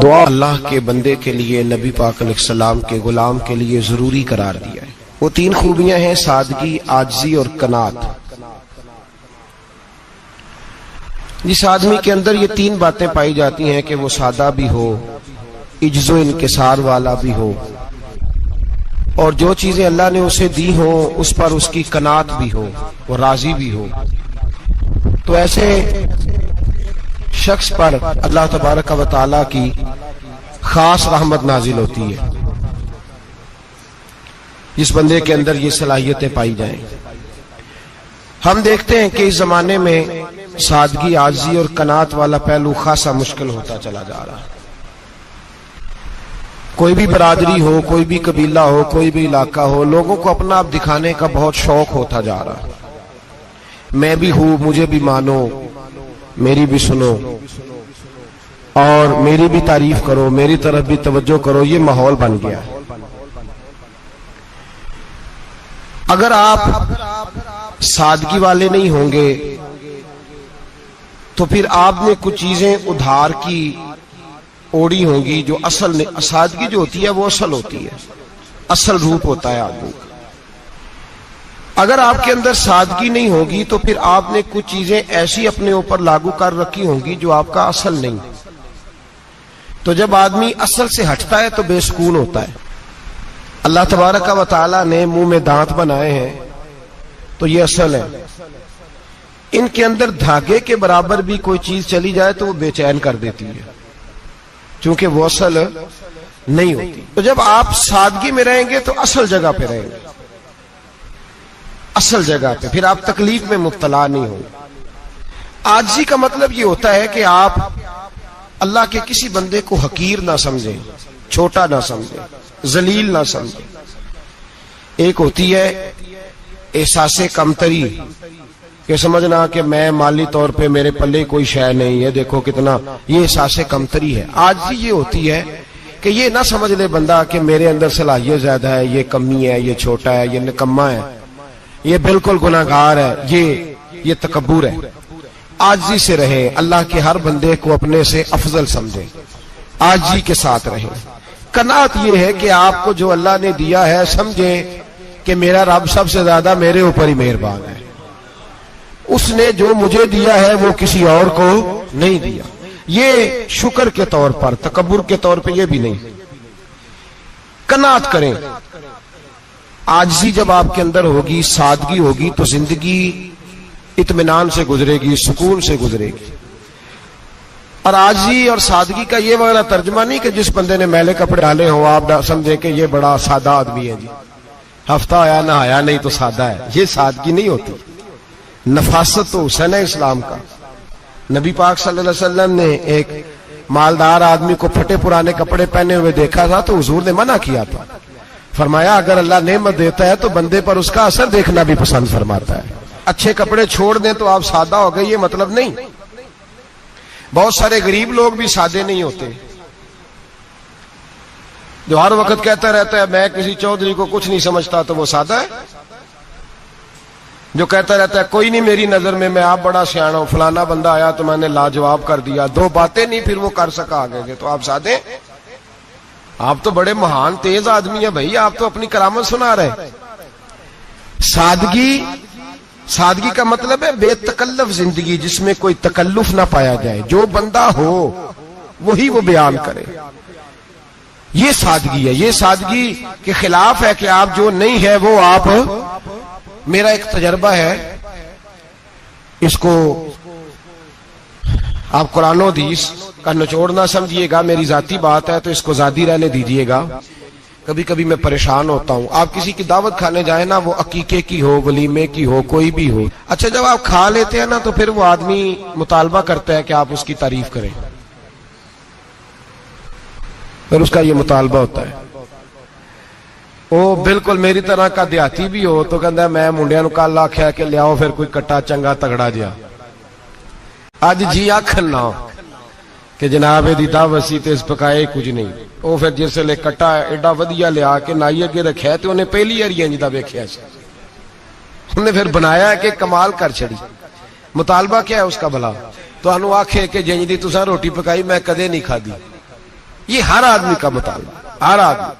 دعا اللہ کے بندے کے لیے نبی پاک علیہ السلام کے غلام کے لیے ضروری قرار دیا ہے۔ وہ تین خوبیاں ہیں: سادگی، عاجزی اور قناعت۔ جس آدمی کے اندر یہ تین باتیں پائی جاتی ہیں کہ وہ سادہ بھی ہو، عجز و انکسار والا بھی ہو، اور جو چیزیں اللہ نے اسے دی ہوں اس پر اس کی قناعت بھی ہو، وہ راضی بھی ہو، تو ایسے شخص پر اللہ تبارک و تعالی کی خاص رحمت نازل ہوتی ہے، جس بندے کے اندر یہ صلاحیتیں پائی جائیں۔ ہم دیکھتے ہیں کہ اس زمانے میں سادگی، عاجزی اور قناعت والا پہلو خاصا مشکل ہوتا چلا جا رہا ہے۔ کوئی بھی برادری ہو، کوئی بھی قبیلہ ہو، کوئی بھی علاقہ ہو، لوگوں کو اپنا آپ دکھانے کا بہت شوق ہوتا جا رہا ہے۔ میں بھی ہوں، مجھے بھی مانو، میری بھی سنو، اور میری بھی تعریف کرو، میری طرف بھی توجہ کرو، یہ ماحول بن گیا ہے۔ اگر آپ سادگی والے نہیں ہوں گے تو پھر آپ نے کچھ چیزیں ادھار کی اوڑی ہوں گی جو اصل نہیں۔ سادگی جو ہوتی ہے وہ اصل ہوتی ہے، اصل روپ ہوتا ہے آدمی کا۔ اگر آپ کے اندر سادگی نہیں ہوگی تو پھر آپ نے کچھ چیزیں ایسی اپنے اوپر لاگو کر رکھی ہوں گی جو آپ کا اصل نہیں۔ تو جب آدمی اصل سے ہٹتا ہے تو بے سکون ہوتا ہے۔ اللہ تبارک و تعالی نے منہ میں دانت بنائے ہیں تو یہ اصل ہے۔ ان کے اندر دھاگے کے برابر بھی کوئی چیز چلی جائے تو وہ بے چین کر دیتی ہے، چونکہ وہ اصل نہیں ہوتی۔ تو جب آپ سادگی میں رہیں گے تو اصل جگہ پہ رہیں گے، اصل جگہ پہ، پھر آپ تکلیف میں مبتلا نہیں ہوں۔ عاجزی کا مطلب یہ ہوتا ہے کہ آپ اللہ کے کسی بندے کو حقیر نہ سمجھیں، چھوٹا نہ سمجھیں، ذلیل نہ سمجھیں۔ ایک ہوتی ہے احساس کمتری، کہ سمجھنا کہ میں مالی طور پہ میرے پلے کوئی شے نہیں ہے، دیکھو کتنا، یہ احساس کمتری ہے۔ عاجزی یہ ہوتی ہے کہ یہ نہ سمجھ لے بندہ کہ میرے اندر صلاحیت زیادہ ہے، یہ کمی ہے، یہ چھوٹا ہے، یہ نکما ہے، یہ بالکل گناہگار ہے، یہ تکبر ہے۔ عاجزی سے رہے، اللہ کے ہر بندے کو اپنے سے افضل سمجھیں، عاجزی کے ساتھ رہیں۔ قناعت یہ ہے کہ آپ کو جو اللہ نے دیا ہے سمجھیں کہ میرا رب سب سے زیادہ میرے اوپر ہی مہربان ہے، اس نے جو مجھے دیا ہے وہ کسی اور کو نہیں دیا۔ یہ شکر کے طور پر، تکبر کے طور پہ یہ بھی نہیں۔ قناعت کریں۔ عاجزی جب آپ کے اندر ہوگی، سادگی ہوگی، تو زندگی اطمینان سے گزرے گی، سکون سے گزرے گی۔ اور عاجزی اور سادگی کا یہ وغیرہ ترجمہ نہیں کہ جس بندے نے میلے کپڑے ڈالے ہوں آپ سمجھیں کہ یہ بڑا سادہ آدمی ہے، جی ہفتہ آیا نہ آیا نہیں تو سادہ ہے۔ یہ سادگی نہیں ہوتی۔ نفاست تو حسن ہے اسلام کا۔ نبی پاک صلی اللہ علیہ وسلم نے ایک مالدار آدمی کو پھٹے پرانے کپڑے پہنے ہوئے دیکھا تھا تو حضور نے منع کیا تھا، فرمایا اگر اللہ نعمت دیتا ہے تو بندے پر اس کا اثر دیکھنا بھی پسند فرماتا ہے۔ اچھے کپڑے چھوڑ دیں تو آپ سادہ ہو گئے، یہ مطلب نہیں۔ بہت سارے غریب لوگ بھی سادے نہیں ہوتے، جو ہر وقت کہتا رہتا ہے میں کسی چودھری کو کچھ نہیں سمجھتا، تو وہ سادہ ہے۔ جو کہتا رہتا ہے کوئی نہیں میری نظر میں آپ بڑا سیاح ہوں، فلانا بندہ آیا تو میں نے لاجواب کر دیا، دو باتیں نہیں پھر وہ کر سکا آگے کے، تو آپ سادے؟ آپ تو بڑے مہان تیز آدمی ہیں بھائی، آپ تو اپنی کرامت سنا رہے۔ سادگی کا مطلب ہے بے تکلف زندگی، جس میں کوئی تکلف نہ پایا جائے، جو بندہ ہو وہی وہ بیان کرے، یہ سادگی ہے۔ یہ سادگی کے خلاف ہے کہ آپ جو نہیں ہے وہ آپ۔ میرا ایک تجربہ ہے، اس کو آپ قرآن و حدیث کا نچوڑ نہ سمجھیے گا، میری ذاتی بات ہے تو اس کو ذاتی رہنے دیجیے گا۔ کبھی کبھی میں پریشان ہوتا ہوں، آپ کسی کی دعوت کھانے جائیں نا، وہ عقیقے کی ہو، ولیمے کی ہو، کوئی بھی ہو، اچھا جب آپ کھا لیتے ہیں نا تو پھر وہ آدمی مطالبہ کرتا ہے کہ آپ اس کی تعریف کریں، پھر اس کا یہ مطالبہ ہوتا ہے۔ وہ بالکل میری طرح کا دیہاتی بھی ہو تو کہتا ہے میں منڈیا نو کل آخیا کہ لیاؤ پھر کوئی کٹا چنگا تگڑا جیا، اج جی آخن نہ کہ جناب دی دعوت سی تے اس پکائے کچھ نہیں۔ وہ پھر جس لے کٹا ایڈا ودیا لیا کے نائی اگے رکھیا تے انہیں پہلی ہری انج دا ویکھیا سی، انہیں پھر بنایا کہ کمال کر چھڑی۔ مطالبہ کیا ہے اس کا بھلا؟ تو انہوں آکھے کہ جنج دی تساں روٹی پکائی میں کدے نہیں کھا دی، یہ ہر آدمی کا مطالبہ، ہر آدمی.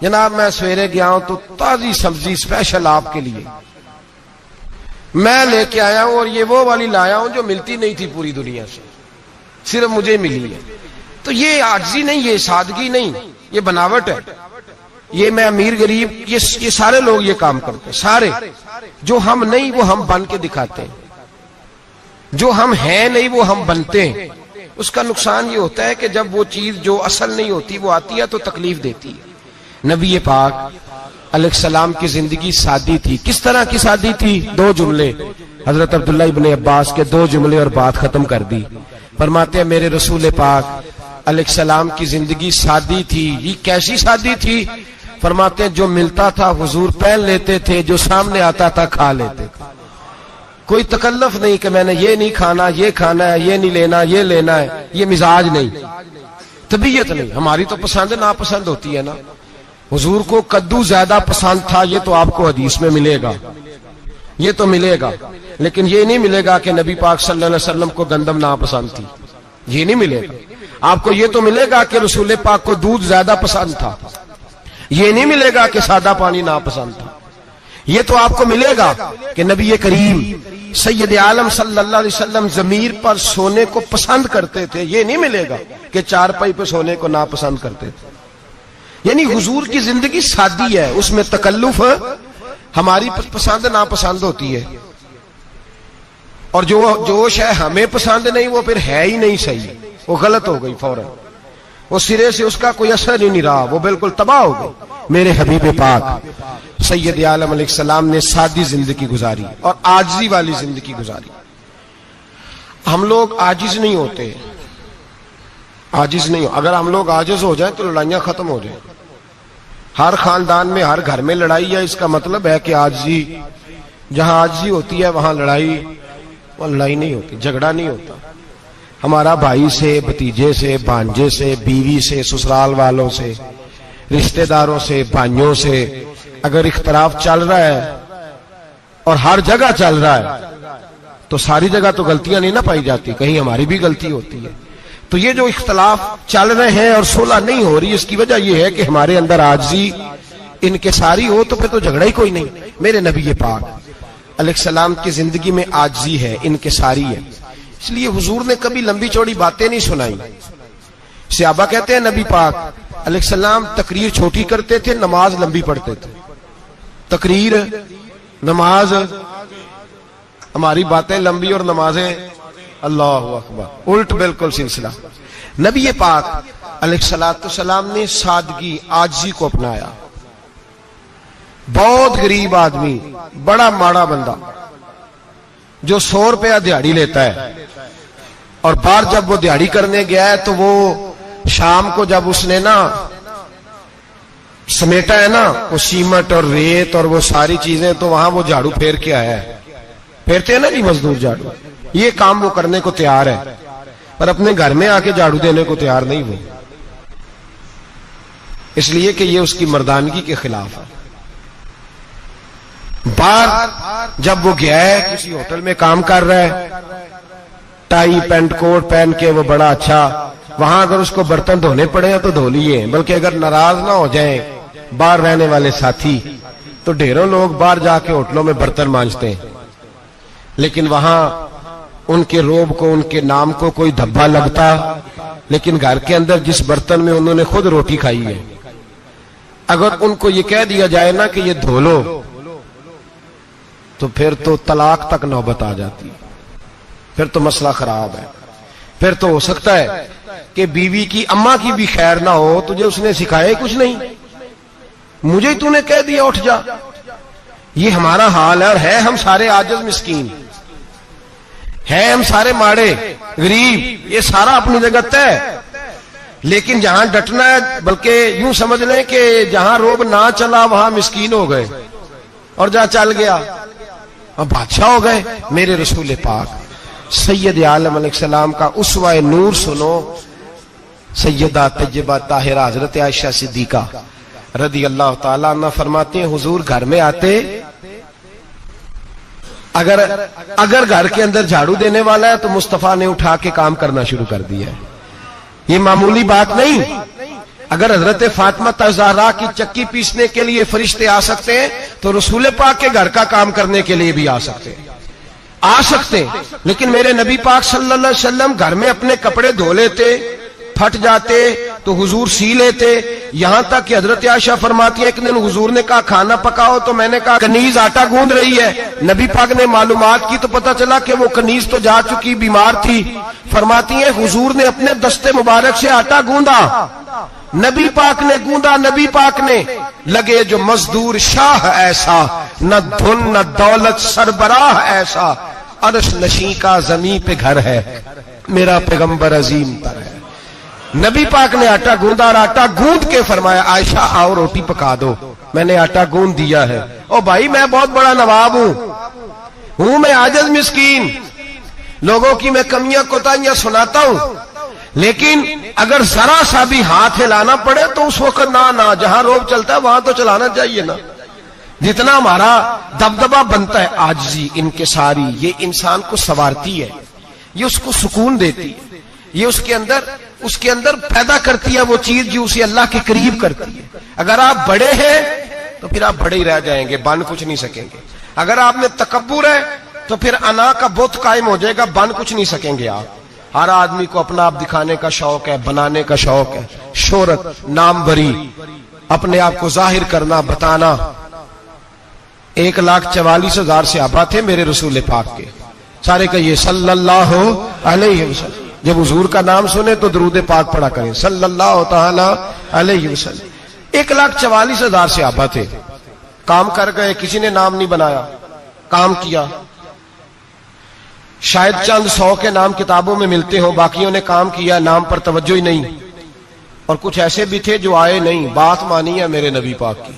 جناب میں سویرے گیا ہوں تو تازی سبزی اسپیشل آپ کے لیے میں لے کے آیا ہوں، اور یہ وہ والی لایا ہوں جو ملتی نہیں تھی پوری دنیا سے، صرف مجھے ملی ہے. تو یہ عاجزی نہیں، یہ سادگی نہیں، یہ بناوٹ ہے. یہ میں امیر غریب یہ سارے لوگ یہ کام کرتے ہیں، سارے. جو ہم نہیں وہ ہم بن کے دکھاتے ہیں، جو ہم ہیں نہیں وہ ہم بنتے ہیں. اس کا نقصان یہ ہوتا ہے کہ جب وہ چیز جو اصل نہیں ہوتی وہ آتی ہے تو تکلیف دیتی ہے. نبی پاک علیہ السلام کی زندگی سادی تھی. کس طرح کی سادی تھی؟ 2 جملے حضرت عبداللہ ابن عباس کے 2 جملے اور بات ختم کر دی. فرماتے ہیں میرے رسول پاک علیہ السلام کی زندگی سادی تھی. یہ کیسی سادی تھی؟ فرماتے ہیں جو ملتا تھا حضور پہن لیتے تھے، جو سامنے آتا تھا کھا لیتے تھے. کوئی تکلف نہیں کہ میں نے یہ نہیں کھانا، یہ کھانا ہے، یہ نہیں لینا، یہ لینا ہے. یہ مزاج نہیں، طبیعت نہیں. ہماری تو پسند ناپسند ہوتی ہے نا. حضور کو کدو زیادہ پسند تھا، یہ تو آپ کو حدیث میں ملے گا، یہ تو ملے گا. لیکن یہ نہیں ملے گا کہ نبی پاک صلی اللہ علیہ وسلم کو گندم ناپسند تھی، یہ نہیں ملے گا. آپ کو یہ تو ملے گا کہ رسول پاک کو دودھ زیادہ پسند تھا، یہ نہیں ملے گا کہ سادہ پانی ناپسند تھا. یہ تو آپ کو ملے گا کہ نبی کریم سید عالم صلی اللہ علیہ وسلم ضمیر پر سونے کو پسند کرتے تھے. یہ نہیں ملے گا کہ چارپائی پہ سونے کو ناپسند کرتے تھے. یعنی حضور کی زندگی سادی ہے، اس میں تکلف ہماری پسند ناپسند ہوتی ہے، اور جو شے ہمیں پسند نہیں وہ پھر ہے ہی نہیں صحیح، وہ غلط ہو گئی فوراً، وہ سرے سے اس کا کوئی اثر ہی نہیں رہا، وہ بالکل تباہ ہو گئی. میرے حبیب پاک سید عالم علیہ السلام نے سادی زندگی گزاری اور عاجزی والی زندگی گزاری. ہم لوگ عاجز نہیں ہوتے، عاجز نہیں ہو. اگر ہم لوگ عاجز ہو جائیں تو لڑائیاں ختم ہو جائیں. ہر خاندان میں ہر گھر میں لڑائی ہے، اس کا مطلب ہے کہ عاجزی، جہاں عاجزی ہوتی ہے وہاں لڑائی نہیں ہوتی، جھگڑا نہیں ہوتا. ہمارا بھائی سے، بھتیجے سے، بھانجے سے، بیوی سے، سسرال والوں سے، رشتہ داروں سے، بھائیوں سے اگر اختلاف چل رہا ہے اور ہر جگہ چل رہا ہے تو ساری جگہ تو غلطیاں نہیں نہ پائی جاتی، کہیں ہماری بھی غلطی ہوتی ہے. تو یہ جو اختلاف چل رہے ہیں اور صلح نہیں ہو رہی، اس کی وجہ یہ ہے کہ ہمارے اندر عاجزی انکساری ہو، تو پھر تو جھگڑا ہی کوئی نہیں. میرے نبی پاک علیہ السلام کی زندگی میں عاجزی ہے، انکساری ہے. اس لیے حضور نے کبھی لمبی چوڑی باتیں نہیں سنائی. صحابہ کہتے ہیں نبی پاک علیہ السلام تقریر چھوٹی کرتے تھے، نماز لمبی پڑھتے تھے. تقریر، نماز، ہماری باتیں لمبی اور نمازیں اللہ اکبر الٹ بالکل سلسلہ. نبی پاک علیہ السلام نے سادگی، عاجزی کو اپنایا. بہت غریب آدمی، بڑا ماڑا بندہ جو 100 روپیہ دیہاڑی لیتا ہے، اور باہر جب وہ دیہاڑی کرنے گیا ہے تو وہ شام کو جب اس نے نا سمیٹا ہے نا وہ سیمٹ اور ریت اور وہ ساری چیزیں، تو وہاں وہ جھاڑو پھیر کے آیا ہے. پھیرتے ہیں نا جی مزدور جھاڑو، یہ کام وہ کرنے کو تیار ہے، پر اپنے گھر میں آ کے جھاڑو دینے کو تیار نہیں ہوئے، اس لیے کہ یہ اس کی مردانگی کے خلاف ہے. باہر جب وہ گیا ہے کسی ہوٹل میں کام کر رہا ہے، ٹائی پینٹ کوٹ پہن کے وہ بڑا اچھا، وہاں اگر اس کو برتن دھونے پڑے ہیں تو دھو لیے، بلکہ اگر ناراض نہ ہو جائیں باہر رہنے والے ساتھی تو ڈھیروں لوگ باہر جا کے ہوٹلوں میں برتن مانجتے ہیں، لیکن وہاں ان کے روب کو، ان کے نام کو کوئی دھبا لگتا، لیکن گھر کے اندر جس برتن میں انہوں نے خود روٹی کھائی ہے، اگر ان کو یہ کہہ دیا جائے نا کہ یہ دھو لو تو پھر تو طلاق تک نوبت آ جاتی، پھر تو مسئلہ خراب ہے. پھر تو ہو سکتا ہے کہ بیوی کی اماں کی بھی خیر نہ ہو، تجھے اس نے سکھایا کچھ نہیں، مجھے تو نے کہہ دیا اٹھ جا. یہ ہمارا حال ہے، اور ہے ہم سارے عاجز مسکین، ہے ہم سارے ماڑے غریب، یہ سارا اپنی جگہ طے. لیکن جہاں ڈٹنا ہے، بلکہ یوں سمجھ لیں کہ جہاں روب نہ چلا وہاں مسکین ہو گئے، اور جہاں چل گیا اور بادشاہ ہو گئے. میرے رسول پاک سید عالم علیہ السلام کا اسوہ نور سنو. سیدہ طیبہ طاہرہ حضرت عائشہ صدیقہ رضی اللہ تعالیٰ عنہ فرماتے ہیں حضور گھر میں آتے، اگر گھر کے اندر جھاڑو دینے والا ہے تو مصطفیٰ نے اٹھا کے کام کرنا شروع کر دیا ہے. یہ معمولی بات نہیں، اگر حضرت فاطمہ زہرا کی چکی پیسنے کے لیے فرشتے آ سکتے ہیں تو رسول پاک کے گھر کا کام کرنے کے لیے بھی آ سکتے ہیں. لیکن میرے نبی پاک صلی اللہ علیہ وسلم گھر میں اپنے کپڑے دھو لیتے, پھٹ جاتے تو حضور سی لیتے. یہاں تک کہ حضرت عائشہ فرماتی ہے ایک دن حضور نے کہا کھانا پکاؤ, تو میں نے کہا کنیز آٹا گوندھ رہی ہے. نبی پاک نے معلومات کی تو پتہ چلا کہ وہ کنیز تو جا چکی, بیمار تھی. فرماتی ہے حضور نے اپنے دستے مبارک سے آٹا گوندا, نبی پاک نے گوندا, نبی پاک نے. لگے جو مزدور شاہ ایسا, نہ دھن نہ دولت سربراہ ایسا, عرش نشیں کا زمین پہ گھر ہے, میرا پیغمبر عظیم تر ہے. نبی پاک نے آٹا گوندا اور آٹا گوند کے فرمایا عائشہ آؤ روٹی پکا دو. میں نے آٹا گوند دیا ہے. او بھائی میں بہت بڑا نواب ہوں میں عاجز مسکین, لوگوں کی میں کمیاں کوتاہیاں سناتا ہوں, لیکن اگر ذرا سا بھی ہاتھ ہلانا پڑے تو اس وقت نہ جہاں روب چلتا ہے وہاں تو چلانا چاہیے نا. جتنا ہمارا دبدبا بنتا ہے عاجزی انکساری, یہ انسان کو سنوارتی ہے, یہ اس کو سکون دیتی ہے, یہ اس کے اندر پیدا کرتی ہے وہ چیز جو اسے اللہ کے قریب کرتی ہے. اگر آپ بڑے ہیں تو پھر آپ بڑے ہی رہ جائیں گے, بن کچھ نہیں سکیں گے. اگر آپ میں تکبر ہے تو پھر انا کا بت قائم ہو جائے گا, بن کچھ نہیں سکیں گے آپ. ہر آدمی کو اپنا آپ دکھانے کا شوق ہے, بنانے کا شوق ہے, شہرت, نام بری, اپنے آپ کو ظاہر کرنا, بتانا. 1,44,000 صحابہ تھے میرے رسول پاک کے, سارے کہیے صلی اللہ علیہ وسلم. جب حضور کا نام سنے تو درود پاک پڑھا کریں صلی اللہ تعالی علیہ وسلم. 1,44,000 صحابہ تھے. کام کر گئے, کسی نے نام نہیں بنایا, کام کیا. شاید چند 100 کے نام کتابوں میں ملتے ہوں, باقیوں نے کام کیا, نام پر توجہ ہی نہیں. اور کچھ ایسے بھی تھے جو آئے نہیں, بات مانی ہے میرے نبی پاک کی.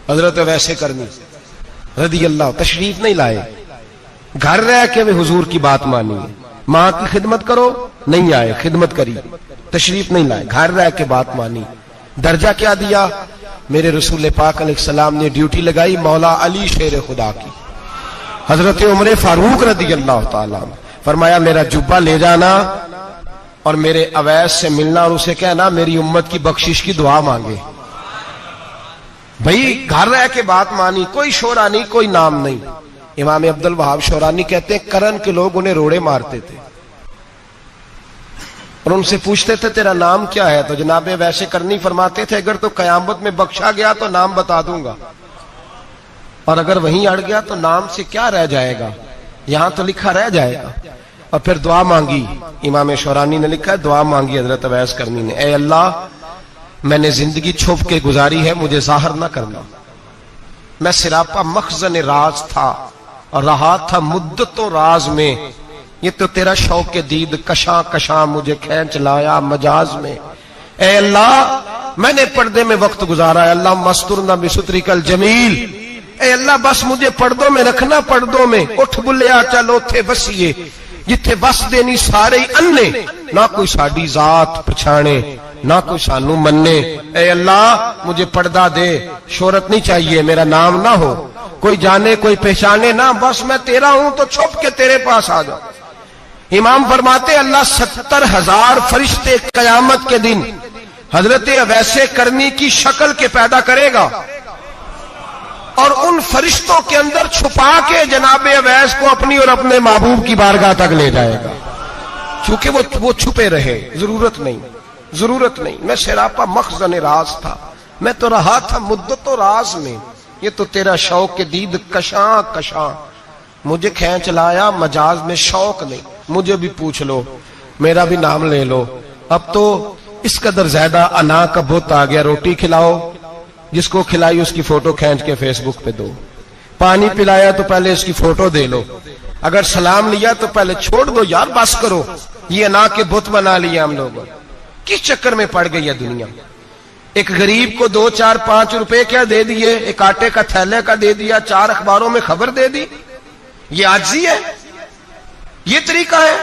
حضرت ویسے کرنی رضی اللہ تشریف نہیں لائے, گھر رہ کے بھی حضور کی بات مانی ہے. ماں کی خدمت کرو, نہیں آئے, خدمت کری, تشریف نہیں لائے, گھر رہ کے بات مانی. درجہ کیا دیا میرے رسول پاک علیہ السلام نے؟ ڈیوٹی لگائی مولا علی شیر خدا کی, حضرت عمر فاروق رضی اللہ تعالیٰ. فرمایا میرا جبہ لے جانا اور میرے اویس سے ملنا اور اسے کہنا میری امت کی بخشش کی دعا مانگے. بھئی گھر رہ کے بات مانی, کوئی شورا نہیں, کوئی نام نہیں. امام عبد الوہاب شورانی کہتے ہیں کرن کے لوگ انہیں روڑے مارتے تھے اور ان سے پوچھتے تھے تیرا نام کیا ہے, تو جناب ویسے کرنی فرماتے تھے اگر تو قیامت میں بخشا گیا تو نام بتا دوں گا, اور اگر وہیں اڑ گیا تو نام سے کیا رہ جائے گا, یہاں تو لکھا رہ جائے گا. اور پھر دعا مانگی, امام شورانی نے لکھا ہے دعا مانگی حضرت اویس کرنی نے, اے اللہ میں نے زندگی چھپ کے گزاری ہے, مجھے ظاہر نہ کرنا. میں سراپا مخزن راز تھا اور رہا تھا مدتوں راز میں, یہ تو تیرا شوق دید کشاں کشاں مجھے کھینچ لایا مجاز میں. اے اللہ میں نے پردے میں وقت گزارا ہے, اللہ مسترنا بسترک الجمیل. اے اللہ بس مجھے پردوں میں رکھنا, پردوں میں. اٹھ بلیا چلو تھے بسیے جتھے بس دینی سارے انے, نہ کوئی ساڈی ذات پچھانے نہ کوئی سانو مننے. اے اللہ مجھے پردہ دے, شہرت نہیں چاہیے, میرا نام نہ ہو, کوئی جانے کوئی پہچانے نہ, بس میں تیرا ہوں تو چھپ کے تیرے پاس آ جاؤ. امام فرماتے اللہ 70,000 فرشتے قیامت کے دن حضرت اویس کرنی کی شکل کے پیدا کرے گا اور ان فرشتوں کے اندر چھپا کے جناب اویس کو اپنی اور اپنے محبوب کی بارگاہ تک لے جائے گا. چونکہ وہ چھپے رہے, ضرورت نہیں. میں سراپا مخزن راز تھا, میں تو رہا تھا مدتوں راز میں, یہ تو تیرا شوق دید کشاں کشاں مجھے کھینچ لایا مجاز میں. شوق نہیں, مجھے بھی پوچھ لو, میرا بھی نام لے لو. اب تو اس قدر زیادہ انا کا بت آ گیا, روٹی کھلاؤ, جس کو کھلائی اس کی فوٹو کھینچ کے فیس بک پہ دو, پانی پلایا تو پہلے اس کی فوٹو دے لو, اگر سلام لیا تو پہلے چھوڑ دو یار, بس کرو. یہ انا کے بت بنا لیا ہم لوگوں, کس چکر میں پڑ گئی ہے دنیا. ایک غریب کو 2 4 5 روپے کیا دے دیے, ایک آٹے کا تھیلے کا دے دیا, 4 اخباروں میں خبر دے دی, یہ عاجزی ہے, یہ طریقہ ہے.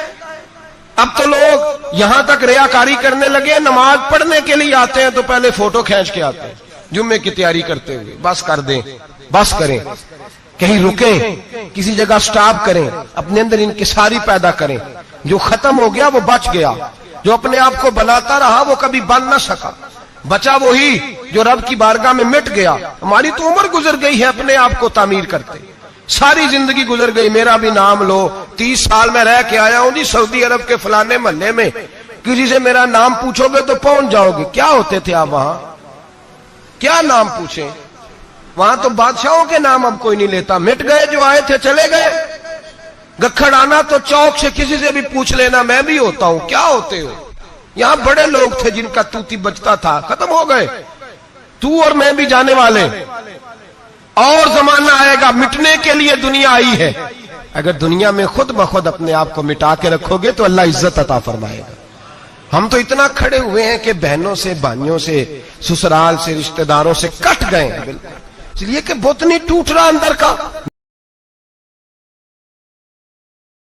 اب تو لوگ یہاں تک ریاکاری کرنے لگے, نماز پڑھنے کے لیے آتے ہیں تو پہلے فوٹو کھینچ کے آتے ہیں جمعے کی تیاری کرتے ہوئے. بس کر دیں, بس کریں, کہیں رکیں, کسی جگہ سٹاپ کریں, اپنے اندر انکساری پیدا کریں. جو ختم ہو گیا وہ بچ گیا, جو اپنے آپ کو بناتا رہا وہ کبھی بن نہ سکا. بچا وہی جو رب کی بارگاہ میں مٹ گیا. ہماری تو عمر گزر گئی ہے اپنے آپ کو تعمیر کرتے, ساری زندگی گزر گئی. میرا بھی نام لو, 30 سال میں رہ کے آیا ہوں جی سعودی عرب کے فلانے محلے میں, کسی سے میرا نام پوچھو گے تو پہنچ جاؤ گے. کیا ہوتے تھے آپ وہاں, کیا نام پوچھیں؟ وہاں تو بادشاہوں کے نام اب کوئی نہیں لیتا, مٹ گئے, جو آئے تھے چلے گئے. گکھڑ آنا تو چوک سے کسی سے بھی پوچھ لینا میں بھی ہوتا ہوں, کیا ہوتے ہو؟ یہاں بڑے لوگ تھے جن کا توتی بچتا تھا, ختم ہو گئے. تو اور میں بھی جانے والے, اور زمانہ آئے گا. مٹنے کے لیے دنیا آئی ہے. اگر دنیا میں خود بخود اپنے آپ کو مٹا کے رکھو گے تو اللہ عزت عطا فرمائے گا. ہم تو اتنا کھڑے ہوئے ہیں کہ بہنوں سے, بھائیوں سے, سسرال سے, رشتہ داروں سے کٹ گئے ہیں بالکل, اس لیے کہ بت نہیں ٹوٹ رہا اندر کا.